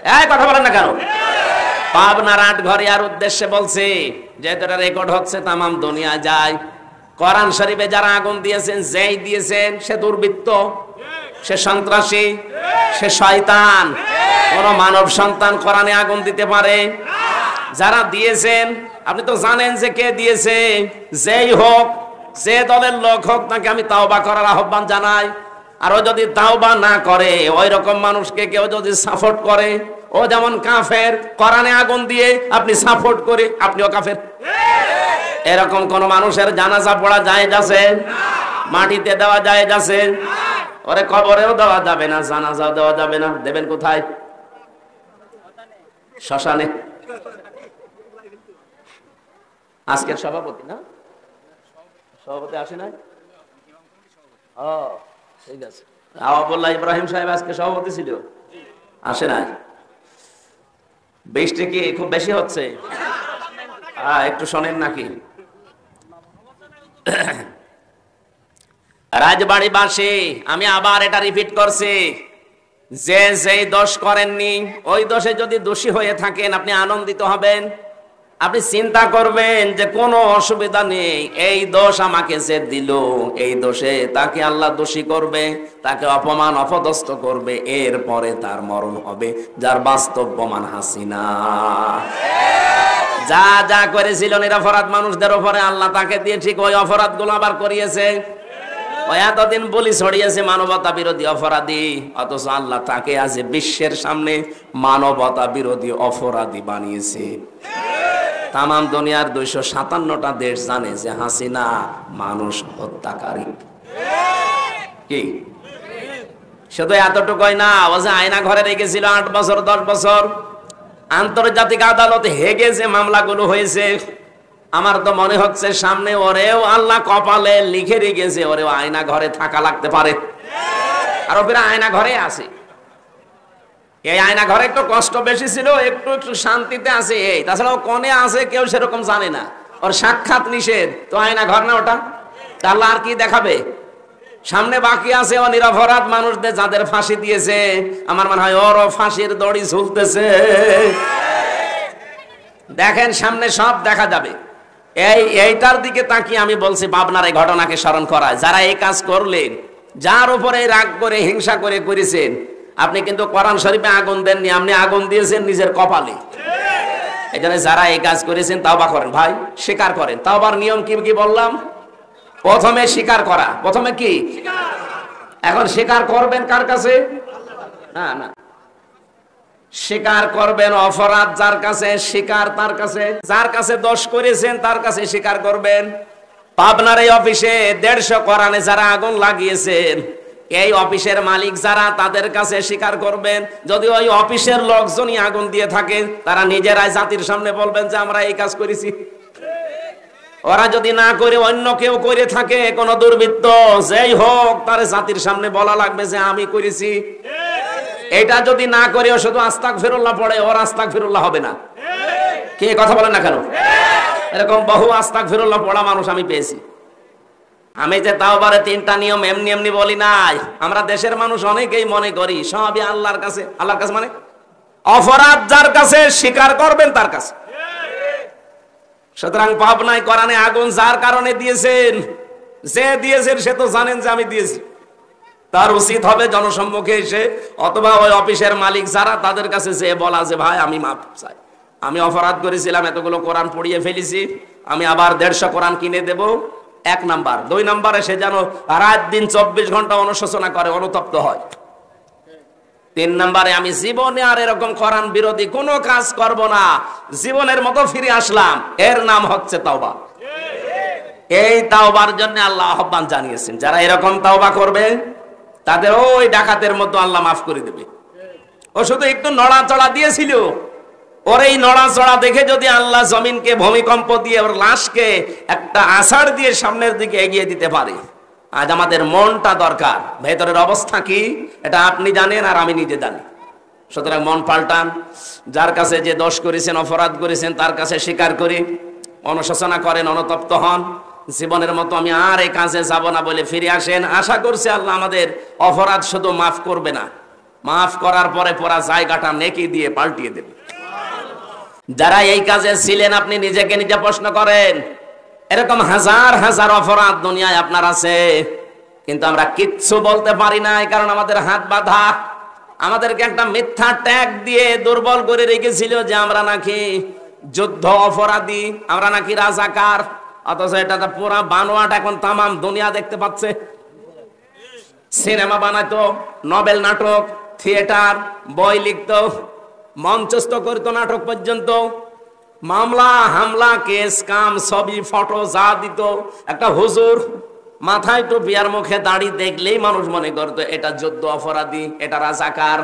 এই কথা বলেন না কেন? পাবনার আটঘরিয়ার উদ্দেশ্যে বলছি, যেহেতু এটা রেকর্ড হচ্ছে তামাম দুনিয়া যায়। কোরআন শরীফে যারা আগুন দিয়েছেন, যেই দিয়েছেন সে দুর্বৃত্ত, সে সন্ত্রাসী, সে শয়তান। কোন মানব সন্তান কোরআনে আগুন দিতে পারে? যারা দিয়েছেন আপনি তো জানেন যে কে দিয়েছে। যেই হোক, যে দলের লোক হোক, তাকে আমি তাওবা করার আহ্বান জানাই। আর ও যদি তাওবা না করে, ওই রকম মানুষকে কেউ যদি সাপোর্ট করে, ও যেমন কাফের, কোরআনে আগুন দিয়ে আপনি সাপোর্ট করে আপনিও কাফের। এরকম কোন মানুষের জানাজা পড়া জায়েজ আছে? মাটিতে দেওয়া জায়েজ আছে? ওরে কবরেও দেওয়া যাবে না, জানাজাও দেওয়া যাবে না। দেবেন কোথায়? শ্মশানে। আজকের সভাপতি না? সভাপতি আসে নাই? ও ঠিক আছে। আওয়াবুল্লাহ ইব্রাহিম সাহেব আজকে সভাপতি ছিল, আসে নাই। বৃষ্টি কি খুব বেশি হচ্ছে? একটু শোনেন নাকি? রাজবাড়িবাসী, আমি আবার এটা রিপিট করছি, যে যেই দোষ করেননি ওই দোষে যদি দোষী হয়ে থাকেন আপনি আনন্দিত হবেন। আপনি চিন্তা করবেন যে কোনো অসুবিধা নেই, এই দোষ আমাকে যে দিল, এই দোষে তাকে আল্লাহ দোষী করবে, তাকে অপমান অপদস্থ করবে, এরপরে তার মরণ হবে। যার বাস্তব প্রমাণ হাসিনা। যা যা করেছিল নিরপরাধ মানুষদের উপরে, আল্লাহ তাকে দিয়ে ঠিক ওই অপরাধ গুলো আবার করিয়েছে। ওই এতদিন বলি ছড়িয়েছে মানবতা বিরোধী অপরাধী, অথচ আল্লাহ তাকে আজ বিশ্বের সামনে মানবতা বিরোধী অপরাধী বানিয়েছে। তামাম দুনিয়ার 257টা দেশ জানে যে হাসিনা মানুষ হত্যাকারী। কি শুধু এতটুকুই না, ও যে আয়না ঘরে রেখেছিল 8 বছর 10 বছর, আন্তর্জাতিক আদালতে হেগে যে মামলাগুলো হয়েছে, আমার তো মনে হচ্ছে সামনে ওরেও আল্লাহ কপালে লিখে রেখেছে, ওরেও আয়না ঘরে থাকা লাগতে পারে। আর ওরা আয়না ঘরে আছে। এই আয়না ঘরে একটু কষ্ট বেশি ছিল, একটু একটু শান্তিতে আছে। এই তাছাড়া ও কোনে আছে কেউ সেরকম জানে না, ওর সাক্ষাৎ নিষেধ। তো আয়না ঘর না ওটা? আল্লাহ আর কি দেখাবে? সামনে বাকি আছে ও নিরপরাধ মানুষদের যাদের ফাঁসি দিয়েছে, আমার মনে হয় ওরও ফাঁসির দড়ি ঝুলতেছে। দেখেন সামনে সব দেখা যাবে। এইটার দিকে তাকিয়ে আমি বলছি পাবনার এই ঘটনাকে স্মরণ করায়। যারা এই কাজ করলেন, যার উপরে রাগ করে হিংসা করে করেছেন, আপনি কিন্তু কোরআন শরীফে আগুন দেননি, আপনি আগুন দিয়েছেন নিজের কপালে। এই জন্য যারা এই কাজ করেছেন তাওবা করেন ভাই, স্বীকার করেন। তাওবার নিয়ম কি কি বললাম? প্রথমে স্বীকার করা। প্রথমে কি? এখন স্বীকার করবেন কার কাছে? না না, স্বীকার করবেন অপরাধ যার কাছে, স্বীকার তার কাছে। যার কাছে দোষ করেছেন তার কাছে স্বীকার করবেন। পাবনার এই অফিসে 150 কোরআনে যারা আগুন লাগিয়েছেন, এই অফিসের মালিক যারা, তাদের কাছে স্বীকার করবেন। যদি ওই অফিসের লোকজনই আগুন দিয়ে থাকে, তারা নিজেরাই জাতির সামনে বলবেন যে আমরা এই কাজ করেছি। ওরা যদি না করে অন্য কেউ করে থাকে, কোন দুর্বৃত্ত যেই হোক, তার জাতির সামনে বলা লাগবে যে আমি করেছি। এটা যদি না করে ও শুধু আস্তাগফিরুল্লাহ পড়ে, ওর আস্তাগফিরুল্লাহ হবে না। কে কথা বলেন না কেন? এরকম বহু আস্তাগফিরুল্লাহ পড়া মানুষ আমি পেয়েছি। আমি যে তাওবারে 3টা নিয়ম এমনি এমনি বলি নাই। আমরা দেশের মানুষ অনেকেই মনে করি সবই আল্লাহর কাছে। আল্লাহর কাছে মানে অপরাধ যার কাছে স্বীকার করবেন তার কাছে। সুতরাং পাবনায় কোরআনে আগুন যার কারণে দিয়েছেন, যে দিয়েছেন সে তো জানেন যে আমি দিয়েছি। তার উচিত হবে জনসম্মুখে এসে অথবা ওই অফিসের মালিক যারা, তাদের কাছে যে বলা যে ভাই আমি মাপ চাই, আমি অপরাধ করেছিলাম, এতগুলো কোরআন পড়িয়ে ফেলেছি, আমি আবার 150 কোরআন কিনে দেব। 1 নাম্বার। 2 নাম্বারে সে যেন রাত দিন 24 ঘন্টা অনুশোচনা করে, অনুতপ্ত হয়। 3 নাম্বারে আমি জীবনে আর এরকম কোরআন বিরোধী কোনো কাজ করব না, জীবনের মতো ফিরে আসলাম। এর নাম হচ্ছে তাওবা। এই তাওবার জন্য আল্লাহ আহ্বান জানিয়েছেন, যারা এরকম তাওবা করবে তাদের ওই ডাকাতের মতো আল্লাহ মাফ করে দেবে। ও শুধু একটু নড়াচড়া দিয়েছিল, ওর এই নড়াচড়া দেখে যদি আল্লাহ জমিনকে ভূমিকম্প দিয়ে ওর লাশকে একটা আষাঢ় দিয়ে সামনের দিকে এগিয়ে দিতে পারে। আজ আমাদের মনটা দরকার। ভেতরের অবস্থা কি এটা আপনি জানেন আর আমি নিজে জানি। সুতরাং মন পাল্টান। যার কাছে যে দোষ করেছেন, অপরাধ করেছেন, তার কাছে স্বীকার করে অনুশোচনা করেন, অনুতপ্ত হন। জীবনের মতো আমি আর এই কাজে যাব না বলে ফিরে আসেন। আশা করছি আল্লাহ আমাদের অপরাধ শুধু মাফ করবে না, মাফ করার পরে পুরা জায়গাটা নেকি দিয়ে পাল্টিয়ে দেবে। যারা এই কাজে ছিলেন আপনি নিজেকে নিজে প্রশ্ন করেন। এরকম হাজার হাজার অপরাধ দুনিয়ায় আপনার আছে, কিন্তু আমরা কিচ্ছু বলতে পারি না, কারণ আমাদের হাত বাঁধা। আমাদেরকে একটা মিথ্যা ট্যাগ দিয়ে দুর্বল করে রেখেছিল যে আমরা নাকি যুদ্ধ অপরাধী, আমরা নাকি রাজাকার। অথচ এটা তো পুরা বানোয়াট, এখন তামাম দুনিয়া দেখতে পাচ্ছে। সিনেমা বানাইতো, নভেল, নাটক, থিয়েটার, বই লিখতো, মঞ্চস্থ করতো নাটক পর্যন্ত, মামলা হামলা কেস কাম সবই ফটো যা দিত। একটা হুজুর মাথায় টুপি আর মুখে দাড়ি দেখলেই মানুষ মনে করতো এটা যুদ্ধ অপরাধী, এটা রাজাকার।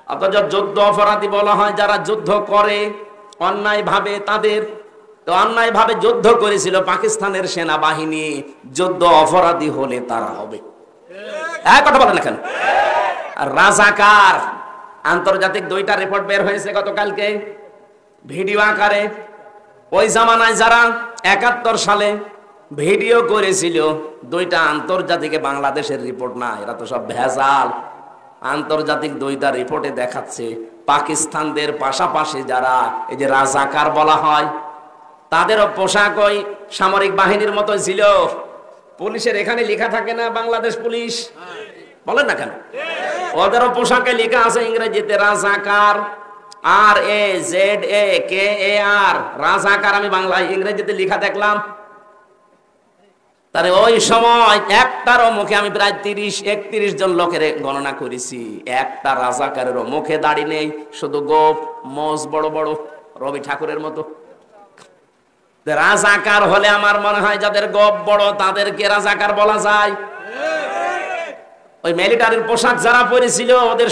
অথচ যুদ্ধ অপরাধী বলা হয় যারা যুদ্ধ করে অন্যায় ভাবে তাদের। তো অন্যায় ভাবে যুদ্ধ করেছিল পাকিস্তানের সেনাবাহিনী, যুদ্ধ অপরাধী হলে তারা হবে। এক কথা বলেন এখন। আর রাজাকার আন্তর্জাতিক 2টা রিপোর্ট বের হয়েছে গতকালকে ভিডিও আকারে। ওই জামানায় যারা 71 সালে ভিডিও করেছিল, 2টা আন্তর্জাতিক, বাংলাদেশের রিপোর্ট না, এরা তো সব ভেজাল। আন্তর্জাতিক 2টা রিপোর্টে দেখাচ্ছে পাকিস্তানদের পাশাপাশি যারা এই যে রাজাকার বলা হয়, তাদেরও পোশাক ওই সামরিক বাহিনীর মতো ছিল। পুলিশের এখানে লেখা থাকে না বাংলাদেশ পুলিশ, বলেন না কেন? ওদেরও পোশাকে লেখা আছে ইংরেজিতে রাজাকার, RAZAKAR, রাজাকার। আমি বাংলায় ইংরেজিতে লেখা দেখলাম। তাহলে ওই সময় একটারও মুখে, আমি প্রায় 30-31 জন লোকের গণনা করেছি, একটা রাজাকারেরও মুখে দাড়ি নেই, শুধু গোপ মোজ বড় বড়, রবি ঠাকুরের মতো। রাজাকার হলে আমার মনে হয় যাদের গোপ বড় তাদেরকে রাজাকার বলা যায়। ওই মিলিটারির পোশাক যারা পরেছিল ওদের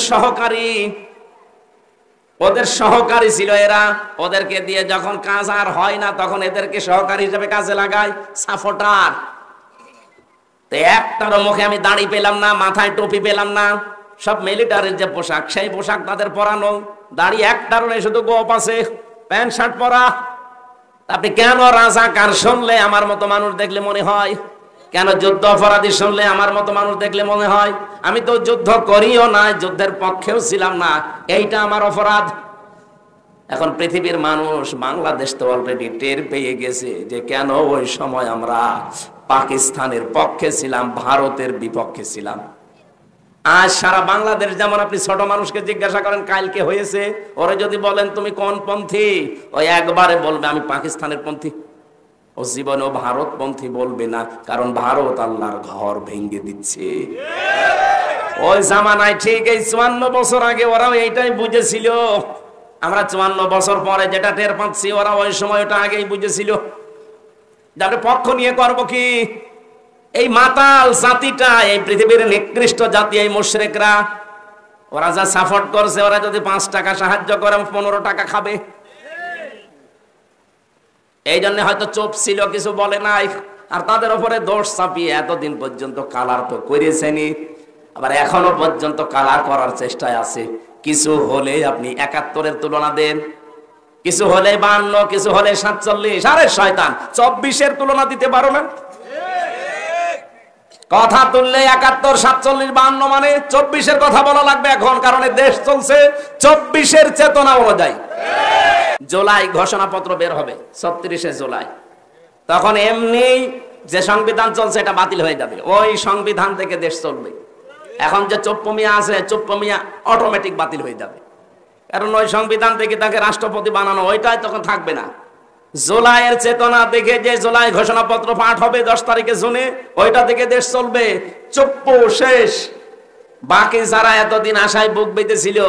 সহকারী ছিল এরা। ওদেরকে দিয়ে যখন কাজ আর হয় না তখন এদেরকে সহকারী হিসেবে কাজে লাগায়, সাপোর্টার। তো একটারও মুখে আমি দাড়ি পেলাম না, মাথায় টুপি পেলাম না। সব মিলিটারির যে পোশাক সেই পোশাক তাদের পরানো, দাড়ি একটারও নেই, শুধু গোপ আছে, প্যান্ট শার্ট পরা। আপনি কেন রাজাকার শুনলে আমার মতো মানুষ দেখলে মনে হয়? কেন যুদ্ধ অপরাধী শুনলে আমার মতো মানুষ দেখলে মনে হয়? আমি তো যুদ্ধ করিও না, যুদ্ধের পক্ষেও ছিলাম না, এইটা আমার অপরাধ। এখন পৃথিবীর মানুষ, বাংলাদেশ তো অলরেডি টের পেয়ে গেছে যে কেন ওই সময় আমরা পাকিস্তানের পক্ষে ছিলাম, ভারতের বিপক্ষে ছিলাম। আজ সারা বাংলাদেশ, যেমন আপনি ছোট মানুষকে জিজ্ঞাসা করেন কালকে হয়েছে, ওরে যদি বলেন তুমি কোন পন্থী, ওই একবারে বলবে আমি পাকিস্তানের পন্থী। ও জীবনেও ভারত পন্থী বলবে না, কারণ ভারত আল্লাহর ঘর ভেঙে দিচ্ছে। ওই জামানায় ঠিক এই 54 বছর আগে ওরাও এইটাই বুঝেছিল। আমরা 54 বছর পরে যেটা টের পাচ্ছি, ওরা ওই সময় ওটা আগেই বুঝেছিল। যাদের পক্ষ নিয়ে করবো কি? এই মাতাল জাতিটা, এই পৃথিবীর নিকৃষ্ট জাতি, এই মুশরিকরা, ওরা যা সাপোর্ট করছে, ওরা যদি 5 টাকা সাহায্য করে 15 টাকা খাবে। এই জন্য হয়তো চুপ ছিল, কিছু বলে নাই। আর তাদের উপরে দোষ চাপিয়ে এতদিন পর্যন্ত কালার তো করেছেনি, আবার এখনো পর্যন্ত কালার করার চেষ্টায় আছে। কিছু হলে আপনি 71-এর তুলনা দেন, কিছু হলে 52, কিছু হলে 47। আরে শয়তান, 24-এর তুলনা দিতে পারো না? কথা তুললে 71, 47, 52 মানে 24-এর কথা বলা লাগবে এখন, কারণ দেশ চলছে 24-এর চেতনা অনুযায়ী। জুলাই ঘোষণাপত্র বের হবে 36শে জুলাই, তখন এমনি যে সংবিধান চলছে এটা বাতিল হয়ে যাবে। ওই সংবিধান থেকে দেশ চলবে। এখন যে চোপ্পমিয়া আছে, চোপ্পমিয়া অটোমেটিক বাতিল হয়ে যাবে, কারণ ওই সংবিধান থেকে তাকে রাষ্ট্রপতি বানানো, ওইটাই তখন থাকবে না। জুলাইয়ের চেতনা দেখে যে জুলাই ঘোষণাপত্র পাঠ হবে 10 তারিখে জুনে, ওইটা থেকে দেশ চলবে। চুপ্পু শেষ। বাকি যারা এতদিন আশায় বুক বেঁধেছিল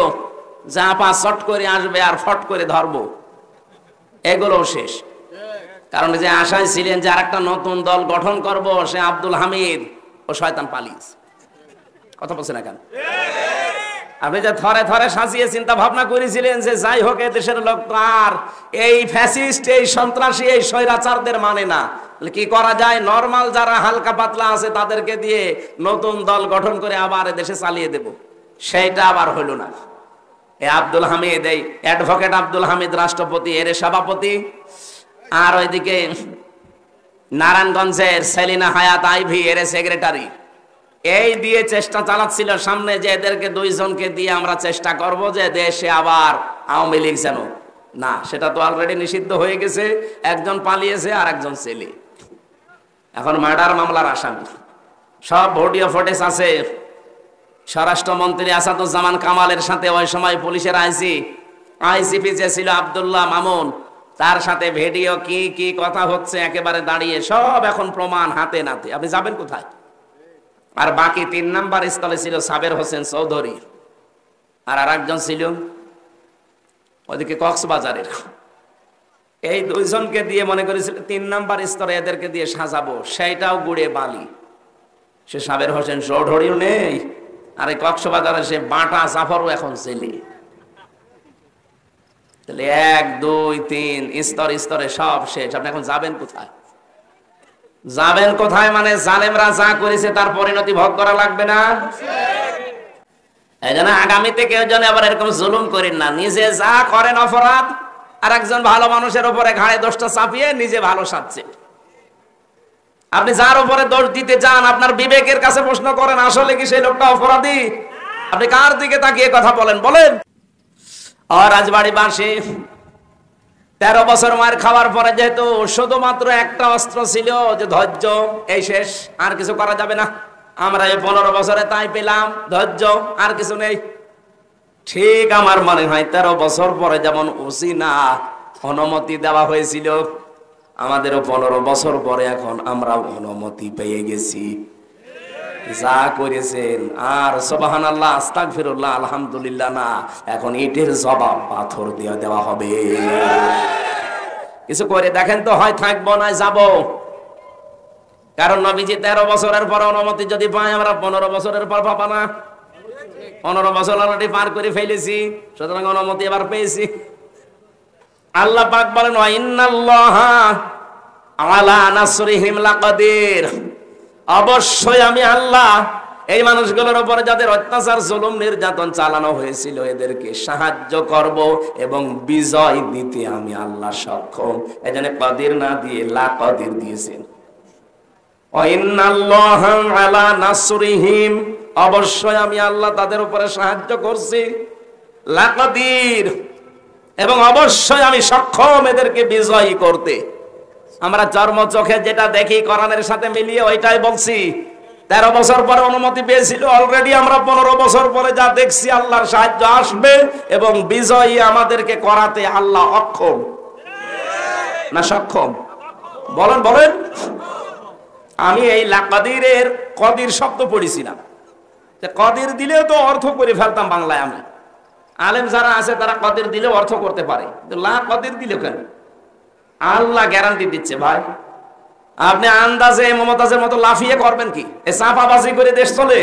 যা পা চট করে আসবে আর ফট করে ধরবো, এগুলোও শেষ। কারণ যে আশায় ছিলেন যে আর একটা নতুন দল গঠন করব, সে আব্দুল হামিদ ও শয়তান পালিয়েছে। কথা বলছে না কেন? আপনি যে থরে থরে সাজিয়ে চিন্তা ভাবনা করেছিলেন যে যাই হোক দেশের লোক আর এই ফ্যাসিস্ট, এই সন্ত্রাসী, এই স্বৈরাচারদের মানে না, কি করা যায়? নরমাল যারা হালকা পাতলা আছে তাদেরকে দিয়ে নতুন দল গঠন করে আবার দেশে চালিয়ে দেব, সেইটা আবার হইল না। এই আব্দুল হামিদ, এই অ্যাডভোকেট আব্দুল হামিদ রাষ্ট্রপতি, এর সভাপতি, আর ওইদিকে নারায়ণগঞ্জের সেলিনা হায়াত আইভি এর সেক্রেটারি। এই দিয়ে চেষ্টা চালাচ্ছিল সামনে যে এদেরকে দুইজনকে দিয়ে আমরা চেষ্টা করব যে দেশে আবার আওয়ামী লীগ যেন না, সেটা তো অলরেডি নিষিদ্ধ হয়ে গেছে। একজন পালিয়েছে আর একজন ছেলে এখন মার্ডার মামলার আসামি। সব ভিডিও ফুটেজ আছে। স্বরাষ্ট্রমন্ত্রী আসাদুজ্জামান কামালের সাথে ওই সময় পুলিশের আইসিপি যে ছিল আব্দুল্লাহ মামুন, তার সাথে ভিডিও কি কি কথা হচ্ছে একেবারে দাঁড়িয়ে, সব এখন প্রমাণ হাতে নাতে। আপনি যাবেন কোথায়? আর বাকি 3 নাম্বার স্থলে ছিল সাবের হোসেন চৌধুরী, আর আরেকজন ছিল ওদিকে কক্সবাজারের। এই দুইজনকে দিয়ে মনে করেছিল 3 নাম্বার স্তরে এদেরকে দিয়ে সাজাবো, সেইটাও গুড়ে বালি। সে সাবের হোসেন চৌধুরীও নেই, আর এই কক্সবাজারে সে বাটা জাফরও এখন জেলে। তাহলে 1 2 3 স্তরে স্তরে সব শেষ। আপনি এখন যাবেন কোথায়? যাবেন কোথায় মানে জালেমরা যা করেছে তার পরিণতি ভোগ করা লাগবে না? এই জন্য আগামীতে কেউ যেন আবার এরকম জুলুম করেন না। নিজে যা করেন অপরাধ, আর একজন ভালো মানুষের উপরে ঘাড়ে দোষটা চাপিয়ে নিজে ভালো সাজছে। আপনি যার উপরে দোষ দিতে যান, আপনার বিবেকের কাছে প্রশ্ন করেন, আসলে কি সেই লোকটা অপরাধী? আপনি কার দিকে তাকিয়ে কথা বলেন? বলেন। আর রাজবাড়িবাসী 13 বছর মার খাওয়ার পরে যেহেতু শুধুমাত্র একটা অস্ত্র ছিল যে ধৈর্য, এই শেষ, আর কিছু করা যাবে না। আমরা এই 15 বছরে তাই পেলাম, ধৈর্য, আর কিছু নেই। ঠিক আমার মনে হয় 13 বছর পরে যেমন ওসিনা অনুমতি দেওয়া হয়েছিল, আমাদেরও 15 বছর পরে এখন আমরা অনুমতি পেয়ে গেছি। যা করেছেন আর সুবহানাল্লাহ, আস্তাগফিরুল্লাহ, আলহামদুলিল্লাহ না, এখন ইটের জবাব পাথর দিয়ে দেওয়া হবে। কিছু করে দেখেন তো, হয় থাকবো না যাব। কারণ নবীজি 13 বছরের পর অনুমতি যদি পাই, আমরা 15 বছরের পর পাবো না। 15 বছর অলরেডি পার করে ফেলেছি, সুতরাং অনুমতি এবার পেয়েছি। আল্লাহ পাক বলেন, ওয়া ইন্নাল্লাহা আলা নাসরিহিম লাকাদির, অবশ্যই আমি আল্লাহ এই মানুষগুলোর উপরে যাদের অত্যাচার জুলুম নির্যাতন চালানো হয়েছিল এদেরকে সাহায্য করব এবং বিজয় দিতে আমি আল্লাহ সক্ষম। এজন্য কাদির না দিয়ে লা কাদির দিয়েছেন। ওয়া ইন্নাল্লাহা আলা নাসরিহিম, অবশ্যই আমি আল্লাহ তাদের উপরে সাহায্য করছি। লা কাদির, এবং অবশ্যই আমি সক্ষম এদেরকে বিজয়ী করতে। আমরা চর্ম চোখে যেটা দেখি কোরআনের সাথে মিলিয়ে ওইটাই বলছি। 13 বছর পরে অনুমতি পেয়েছিল, অলরেডি আমরা 15 বছর পরে যা দেখছি আল্লাহর সাহায্য আসবে এবং বিজয়ী আমাদেরকে করাতে আল্লাহ অক্ষম না সক্ষম? বলেন বলেন। আমি এই লাকাদিরের কদির শব্দ পড়েছিলাম, যে কদির দিলেও তো অর্থ করে ফেলতাম বাংলায়। আমি আলেম যারা আছে তারা কদির দিলেও অর্থ করতে পারে, লা কদির দিলে কেন? আল্লাহ গ্যারান্টি দিচ্ছে ভাই, আপনি আন্দাজে মমতাজের মতো লাফিয়ে করবেন কি? এ চাপাবাজি করে দেশ চলে?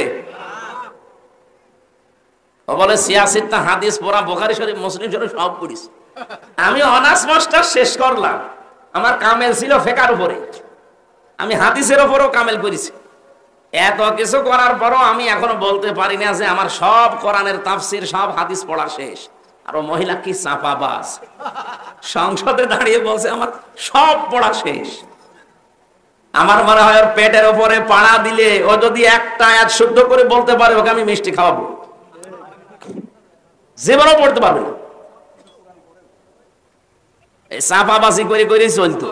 ও বলে সিয়াসিত্তা হাদিস পড়া, বুখারী শরীফ, মুসলিম শরীফ সব পড়িস। আমি অনার্স মাস্টার শেষ করলাম, আমার কামেল ছিল ফিকহের উপরে, আমি হাদিসের উপরেও কামেল করেছি। এত কিছু করার পরও আমি এখনো বলতে পারি না যে আমার সব কোরআনের তাফসীর, সব হাদিস পড়া শেষ। আর ও মহিলা কি চাপাবাজ, সংসদে দাঁড়িয়ে বলছে আমার সব পড়া শেষ। আমার মনে হয় ওর পেটের উপরে পাড়া দিলে ও যদি একটা আয়াত শুদ্ধ করে বলতে পারে, ওকে আমি মিষ্টি খাওয়াবো। জীবনও পড়তে পারবে না। এই চাপাবাজি করে করে চলতো।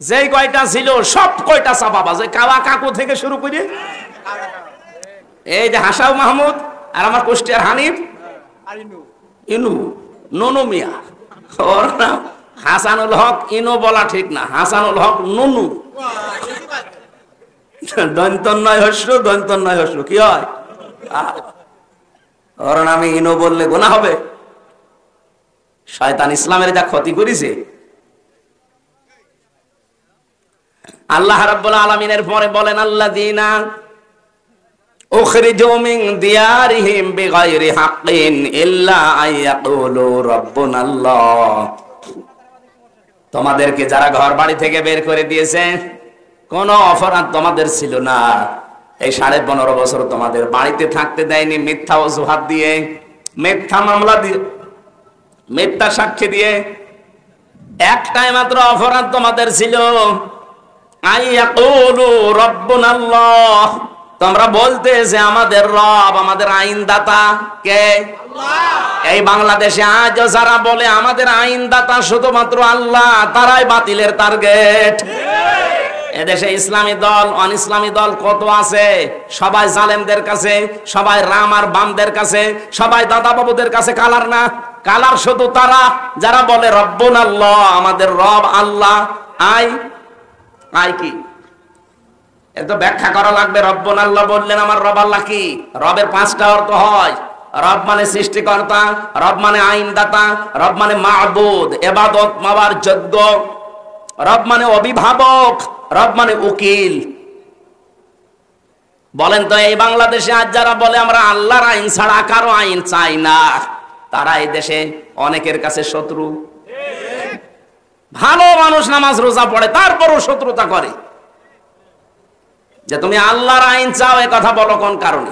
যেই কয়টা ছিল সব কয়টা চাপাবাজ, কাওয়া কাকু থেকে শুরু করে এই যে হাসাও মাহমুদ আর আমার কুষ্টিয়ার হানিফ ইনু, নুনু মিয়া, ওর নাম হাসানুল হক। ইনু বলা ঠিক না, হাসানুল হক নুনু। দন্তন্নয় হস্য, দন্তন্নয় হস্য কি হয়? ওর নামে ইনু বললে গুনাহ হবে। শয়তান ইসলামের যা ক্ষতি করেছে। আল্লাহ রাব্বুল আলামিনের পরে বলেন, আল্লাযীনা উখরিজু মিন দিয়ারিহিম বিগাইরি হাক্কিন ইল্লা আইয়াকুলু রাব্বুনাল্লাহ। তোমাদেরকে যারা ঘর বাড়ি থেকে বের করে দিয়েছে, কোন অপরাধ তোমাদের ছিল না। এই 15.5 বছর তোমাদের বাড়িতে থাকতে দেয়নি মিথ্যা অজুহাত দিয়ে, মিথ্যা মামলা দিয়ে, মিথ্যা সাক্ষী দিয়ে। একটাই মাত্র অপরাধ তোমাদের ছিল, আইয়াকুলু রাব্বুনাল্লাহ, তোমরা বলতে যে আমাদের রব, আমাদের আইনদাতা কে? এই বাংলাদেশে আজ যারা বলে আমাদের আইনদাতা শুধুমাত্র আল্লাহ, তারাই বাতিলের টার্গেট। এদেশে ইসলামী দল, অন ইসলামী দল কত আছে, সবাই জালেমদের কাছে, সবাই রাম আর বামদের কাছে, সবাই দাদা বাবুদের কাছে। কালার না, কালার শুধু তারা যারা বলে রব্বুন আল্লাহ, আমাদের রব আল্লাহ। আই কি এত ব্যাখ্যা করা লাগবে? রব্বুন আল্লাহ বললেন, আমার রব আল্লাহ কি? রবের 5টা অর্থ হয়। রব মানে সৃষ্টিকর্তা, রব মানে আইনদাতা, রব মানে মাবুদ, ইবাদত মাওয়ার যোগ্য, রব মানে অভিভাবক, রব মানে উকিল। বলেন তো এই বাংলাদেশে আজ যারা বলে আমরা আল্লাহর আইন ছাড়া কারো আইন চাই না, তারা এই দেশে অনেকের কাছে শত্রু। ভালো মানুষ নামাজ রোজা পড়ে, তারপরও শত্রুতা করে যে তুমি আল্লাহর আইন চাও, এ কথা বলো কোন কারণে?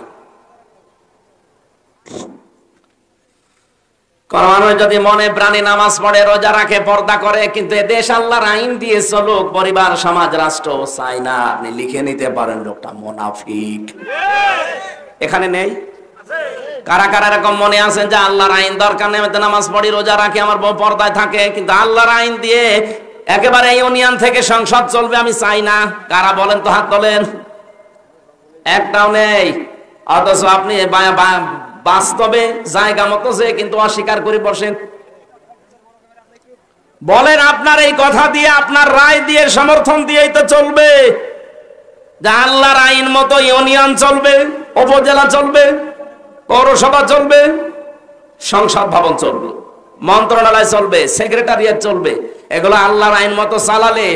কোন মানুষ যদি মনে প্রাণে নামাজ পড়ে, রোজা রাখে, পর্দা করে, কিন্তু এ দেশ আল্লাহর আইন দিয়ে চলুক, পরিবার, সমাজ, রাষ্ট্র চাই না, আপনি লিখে নিতে পারেন লোকটা মুনাফিক। এখানে নেই? কারা কারা এরকম মনে আছেন যে আল্লাহর আইন দরকার নেই, আমি তো নামাজ পড়ি, রোজা রাখি, আমার বউ পর্দায় থাকে, কিন্তু আল্লাহর আইন দিয়ে একেবারে ইউনিয়ন থেকে সংসদ চলবে আমি চাই না? কারা বলেন তো, হাত তোলেন। একটাও নেই। অথচ আপনি বাস্তবে জায়গা মতো যে কিন্তু অস্বীকার করে বসেন। বলেন আপনার এই কথা দিয়ে, আপনার রায় দিয়ে, সমর্থন দিয়েই তো চলবে যে আল্লাহর আইন মতো ইউনিয়ন চলবে, উপজেলা চলবে, পৌরসভা চলবে, সংসদ ভবন চলবে, মন্ত্রণালয় চলবে, সেক্রেটারিয়েট চলবে। এগুলো আল্লাহর আইন মতো চালালে